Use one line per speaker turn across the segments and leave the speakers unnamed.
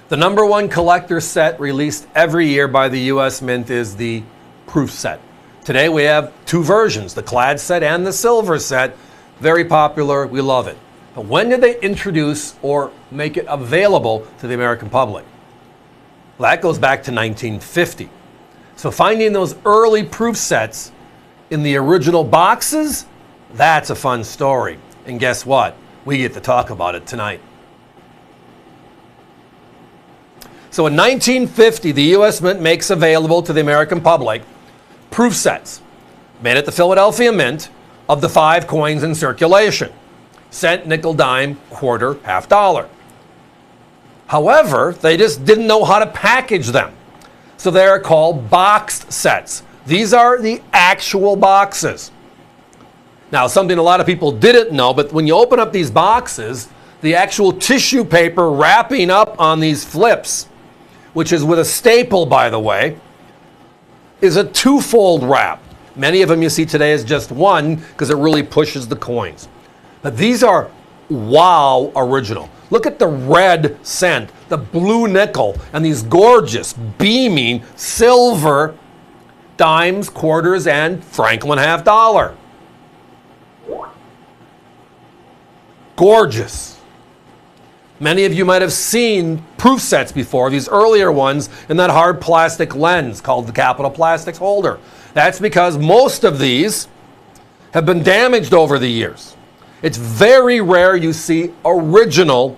The number one collector set released every year by the U.S. Mint is the proof set. Today we have two versions, the clad set and the silver set. Very popular, we love it. But when did they introduce or make it available to the American public? Well, that goes back to 1950. So finding those early proof sets in the original boxes, that's a fun story. And guess what? We get to talk about it tonight. So in 1950, the U.S. Mint makes available to the American public proof sets made at the Philadelphia Mint of the 5 coins in circulation: cent, nickel, dime, quarter, half dollar. However, they just didn't know how to package them. So they are called boxed sets. These are the actual boxes. Now, something a lot of people didn't know, but when you open up these boxes, the actual tissue paper wrapping up on these flips, which is with a staple, by the way, is a twofold wrap. Many of them you see today is just one because it really pushes the coins. But these are wow original. Look at the red cent, the blue nickel, and these gorgeous, beaming silver dimes, quarters, and Franklin half dollar. Gorgeous. Many of you might have seen proof sets before, these earlier ones in that hard plastic lens called the Capital Plastics holder. That's because most of these have been damaged over the years. It's very rare you see original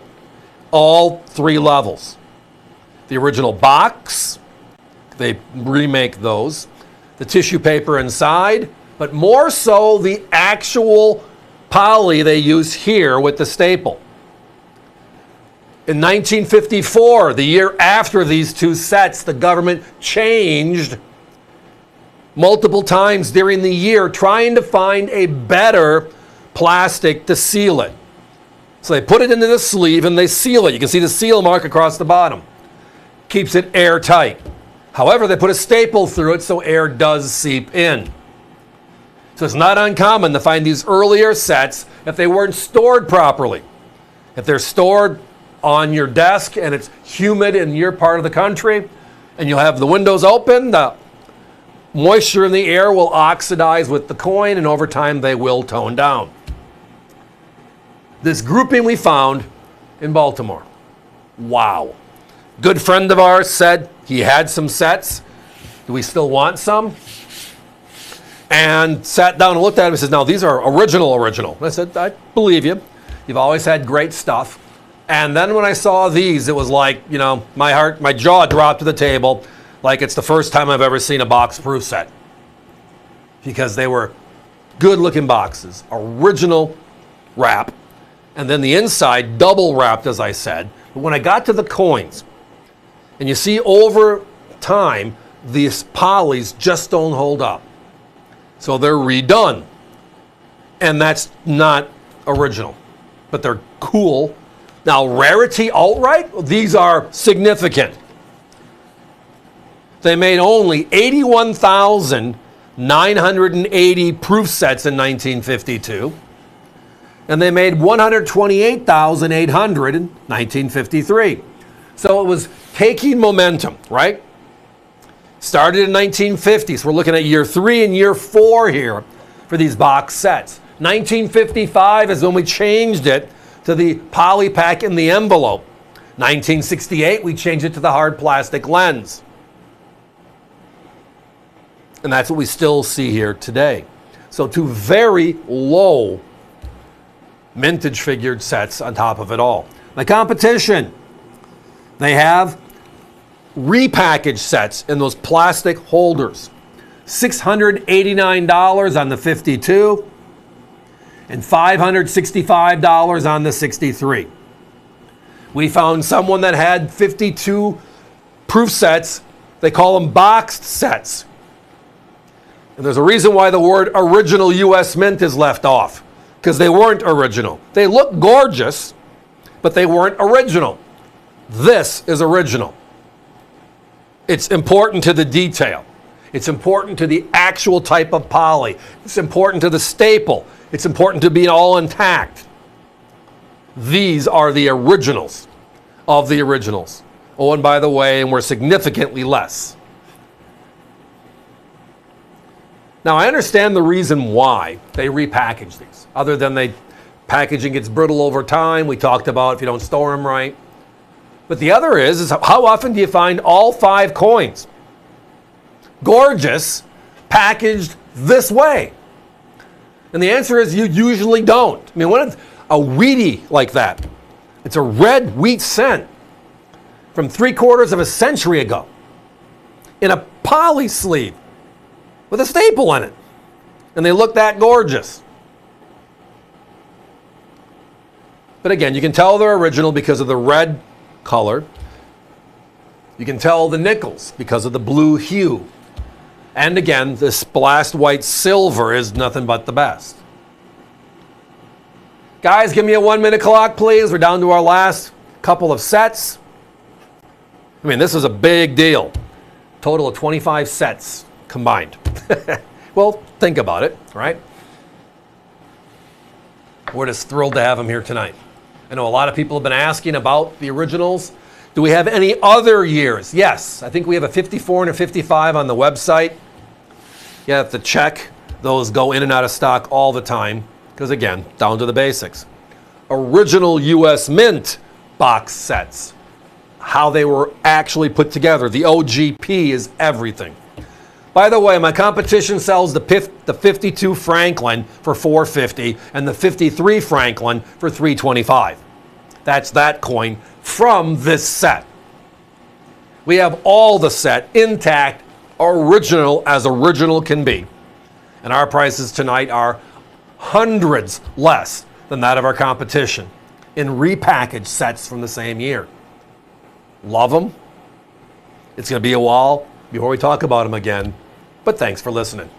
all 3 levels. The original box, they remake those, the tissue paper inside, but more so the actual poly they use here with the staple. In 1954, the year after these 2 sets, the government changed multiple times during the year trying to find a better plastic to seal it. So they put it into the sleeve and they seal it. You can see the seal mark across the bottom. Keeps it airtight. However, they put a staple through it so air does seep in. So it's not uncommon to find these earlier sets if they weren't stored properly. If they're stored on your desk and it's humid in your part of the country and you'll have the windows open, the moisture in the air will oxidize with the coin and over time they will tone down. This grouping we found in Baltimore. Wow. Good friend of ours said he had some sets. Do we still want some? And sat down and looked at him and says, "No, these are original. And I said, "I believe you. You've always had great stuff." And then when I saw these, it was like, my jaw dropped to the table like it's the first time I've ever seen a box proof set. Because they were good looking boxes, original wrap, and then the inside double wrapped, as I said. But when I got to the coins, and you see over time, these polys just don't hold up. So they're redone. And that's not original, but they're cool. Now, rarity outright, these are significant. They made only 81,980 proof sets in 1952, and they made 128,800 in 1953. So it was taking momentum, right? Started in 1950, so we're looking at year 3 and year 4 here for these box sets. 1955 is when we changed it to the poly pack in the envelope. 1968, we changed it to the hard plastic lens. And that's what we still see here today. So 2 very low mintage figured sets on top of it all. The competition, they have repackaged sets in those plastic holders. $689 on the 52 and $565 on the 63. We found someone that had 52 proof sets. They call them boxed sets. And there's a reason why the word original U.S. Mint is left off, because they weren't original. They look gorgeous, but they weren't original. This is original. It's important to the detail. It's important to the actual type of poly. It's important to the staple. It's important to be all intact. These are the originals of the originals. Oh, and by the way, and we're significantly less. Now, I understand the reason why they repackage these, other than packaging gets brittle over time. We talked about if you don't store them right. But the other is how often do you find all 5 coins gorgeous, packaged this way? And the answer is you usually don't. I mean, when it's a wheatie like that, it's a red wheat cent from 3/4 of a century ago in a poly sleeve with a staple in it. And they look that gorgeous. But again, you can tell they're original because of the red color. You can tell the nickels because of the blue hue. And again, this splashed white silver is nothing but the best. Guys, give me a 1-minute clock, please. We're down to our last couple of sets. I mean, this is a big deal. Total of 25 sets combined. Well, think about it, right? We're just thrilled to have them here tonight. I know a lot of people have been asking about the originals. Do we have any other years? Yes, I think we have a 54 and a 55 on the website. You have to check. Those go in and out of stock all the time because, again, down to the basics. Original U.S. Mint box sets. How they were actually put together. The OGP is everything. By the way, my competition sells the 52 Franklin for $4.50 and the 53 Franklin for $3.25. That's that coin from this set. We have all the set intact, original as original can be. And our prices tonight are hundreds less than that of our competition in repackaged sets from the same year. Love them. It's going to be a while before we talk about them again, but thanks for listening.